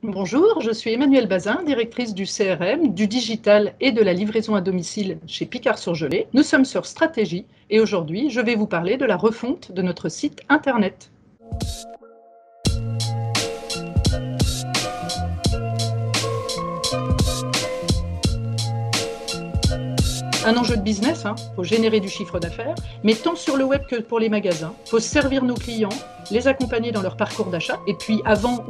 Bonjour, je suis Emmanuelle Bazin, directrice du CRM, du digital et de la livraison à domicile chez Picard-Surgelés. Nous sommes sur Stratégie et aujourd'hui, je vais vous parler de la refonte de notre site internet. Un enjeu de business, il faut générer du chiffre d'affaires, mais tant sur le web que pour les magasins. Il faut servir nos clients, les accompagner dans leur parcours d'achat, et puis avant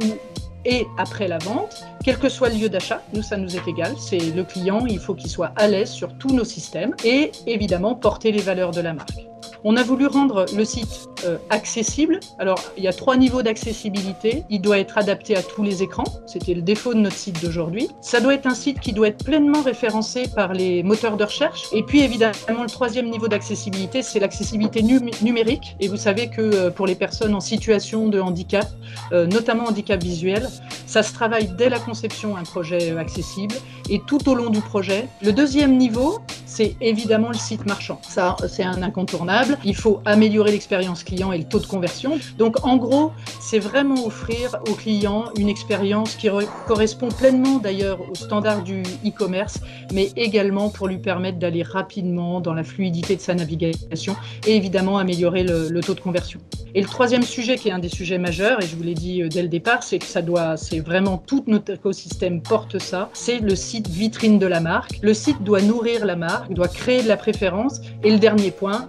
et après la vente, quel que soit le lieu d'achat, nous ça nous est égal, c'est le client, il faut qu'il soit à l'aise sur tous nos systèmes et évidemment porter les valeurs de la marque. On a voulu rendre le site accessible. Alors, il y a 3 niveaux d'accessibilité. Il doit être adapté à tous les écrans. C'était le défaut de notre site d'aujourd'hui. Ça doit être un site qui doit être pleinement référencé par les moteurs de recherche. Et puis, évidemment, le 3e niveau d'accessibilité, c'est l'accessibilité numérique. Et vous savez que pour les personnes en situation de handicap, notamment handicap visuel, ça se travaille dès la conception, un projet accessible, et tout au long du projet. Le 2e niveau, c'est évidemment le site marchand. Ça, c'est un incontournable. Il faut améliorer l'expérience client et le taux de conversion. Donc, en gros, c'est vraiment offrir aux clients une expérience qui correspond pleinement d'ailleurs aux standards du e-commerce, mais également pour lui permettre d'aller rapidement dans la fluidité de sa navigation et évidemment améliorer le taux de conversion. Et le 3e sujet, qui est un des sujets majeurs, et je vous l'ai dit dès le départ, c'est que c'est vraiment tout notre écosystème porte ça, c'est le site vitrine de la marque. Le site doit nourrir la marque, doit créer de la préférence. Et le dernier point,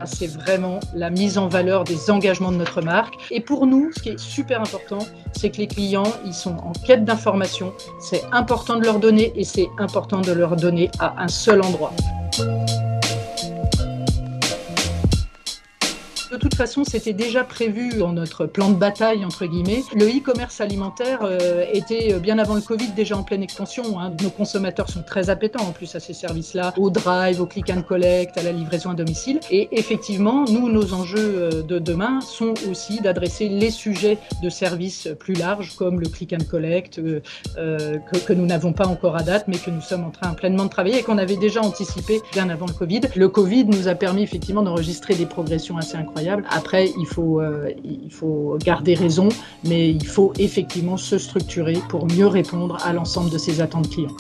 c'est vraiment la mise en valeur des engagements de notre marque. Et pour nous, ce qui est super important, c'est que les clients, ils sont en quête d'information. C'est important de leur donner et c'est important de leur donner à un seul endroit. De toute façon, c'était déjà prévu dans notre plan de bataille, entre guillemets. Le e-commerce alimentaire était, bien avant le Covid, déjà en pleine expansion. Nos consommateurs sont très appétents, en plus, à ces services-là, au drive, au click and collect, à la livraison à domicile. Et effectivement, nous, nos enjeux de demain sont aussi d'adresser les sujets de services plus larges, comme le click and collect, que nous n'avons pas encore à date, mais que nous sommes en train pleinement de travailler et qu'on avait déjà anticipé bien avant le Covid. Le Covid nous a permis effectivement d'enregistrer des progressions assez incroyables. Après, il faut garder raison, mais il faut effectivement se structurer pour mieux répondre à l'ensemble de ces attentes clients.